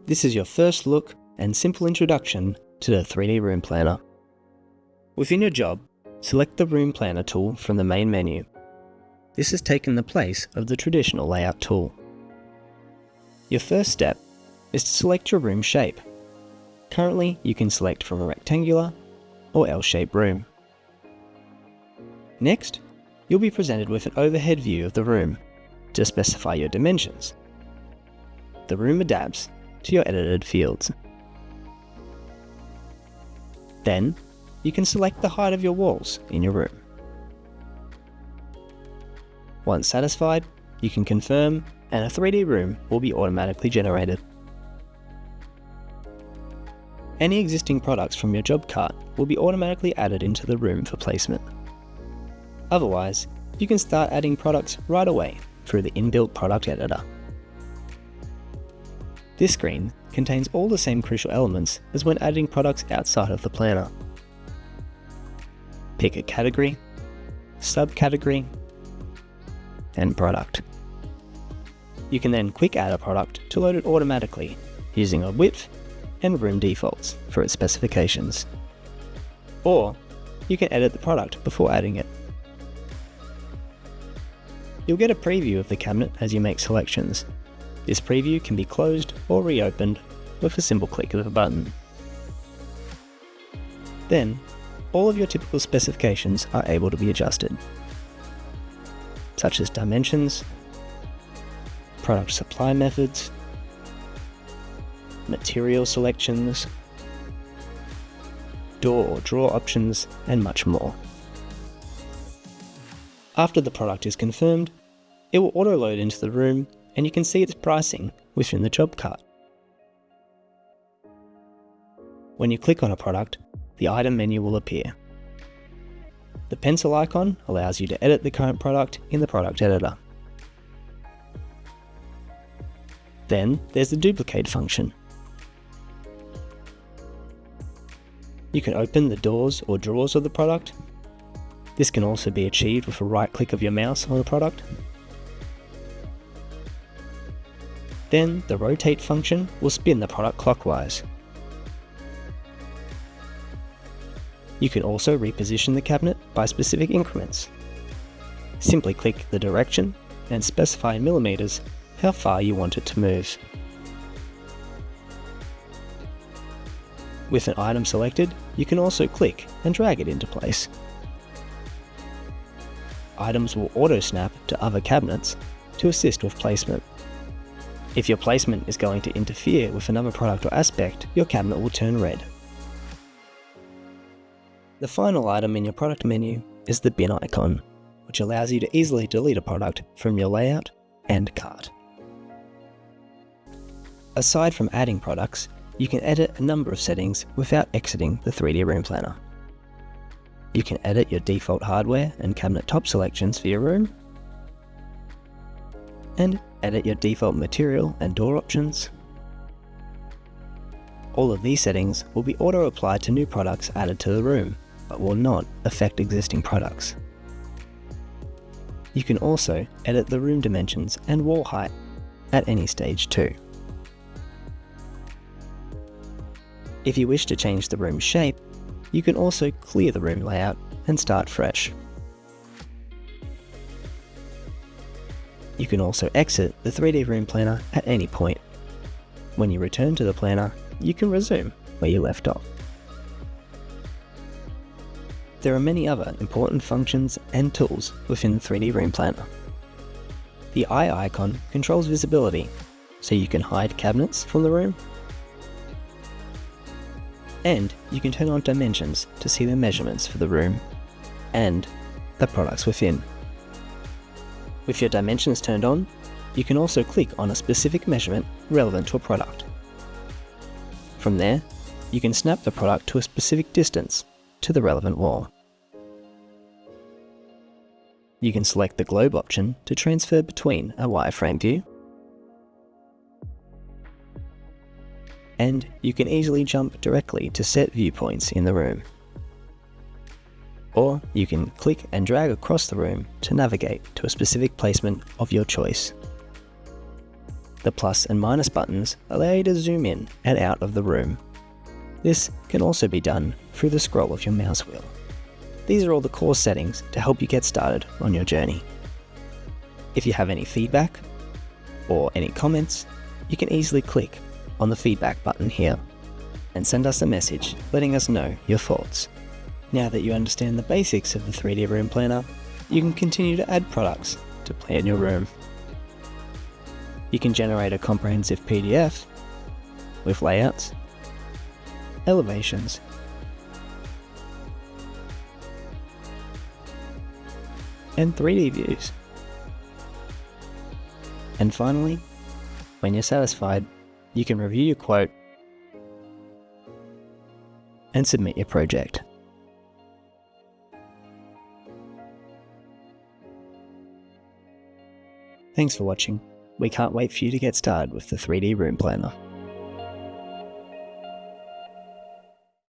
This is your first look and simple introduction to the 3D Room Planner. Within your job, select the Room Planner tool from the main menu. This has taken the place of the traditional layout tool. Your first step is to select your room shape. Currently, you can select from a rectangular or L-shaped room. Next, you'll be presented with an overhead view of the room to specify your dimensions. The room adapts to your edited fields. Then, you can select the height of your walls in your room. Once satisfied, you can confirm and a 3D room will be automatically generated. Any existing products from your job cart will be automatically added into the room for placement. Otherwise, you can start adding products right away through the inbuilt product editor. This screen contains all the same crucial elements as when adding products outside of the planner. Pick a category, subcategory, and product. You can then quick add a product to load it automatically using a width and room defaults for its specifications. Or you can edit the product before adding it. You'll get a preview of the cabinet as you make selections. This preview can be closed or reopened with a simple click of a button. Then, all of your typical specifications are able to be adjusted, such as dimensions, product supply methods, material selections, door or drawer options, and much more. After the product is confirmed, it will auto-load into the room and you can see its pricing within the job cart. When you click on a product, the item menu will appear. The pencil icon allows you to edit the current product in the product editor. Then there's the duplicate function. You can open the doors or drawers of the product. This can also be achieved with a right click of your mouse on the product. Then the rotate function will spin the product clockwise. You can also reposition the cabinet by specific increments. Simply click the direction and specify in millimeters how far you want it to move. With an item selected, you can also click and drag it into place. Items will auto-snap to other cabinets to assist with placement. If your placement is going to interfere with another product or aspect, your cabinet will turn red. The final item in your product menu is the bin icon, which allows you to easily delete a product from your layout and cart. Aside from adding products, you can edit a number of settings without exiting the 3D Room Planner. You can edit your default hardware and cabinet top selections for your room, and edit your default material and door options. All of these settings will be auto-applied to new products added to the room, but will not affect existing products. You can also edit the room dimensions and wall height at any stage too. If you wish to change the room shape, you can also clear the room layout and start fresh. You can also exit the 3D Room Planner at any point. When you return to the planner, you can resume where you left off. There are many other important functions and tools within the 3D Room Planner. The eye icon controls visibility, so you can hide cabinets from the room, and you can turn on dimensions to see the measurements for the room and the products within. With your dimensions turned on, you can also click on a specific measurement relevant to a product. From there, you can snap the product to a specific distance to the relevant wall. You can select the globe option to transfer between a wireframe view, and you can easily jump directly to set viewpoints in the room. Or you can click and drag across the room to navigate to a specific placement of your choice. The plus and minus buttons allow you to zoom in and out of the room. This can also be done through the scroll of your mouse wheel. These are all the core settings to help you get started on your journey. If you have any feedback or any comments, you can easily click on the feedback button here and send us a message letting us know your thoughts. Now that you understand the basics of the 3D Room Planner, you can continue to add products to plan your room. You can generate a comprehensive PDF with layouts, elevations, and 3D views. And finally, when you're satisfied, you can review your quote and submit your project. Thanks for watching. We can't wait for you to get started with the 3D Room Planner.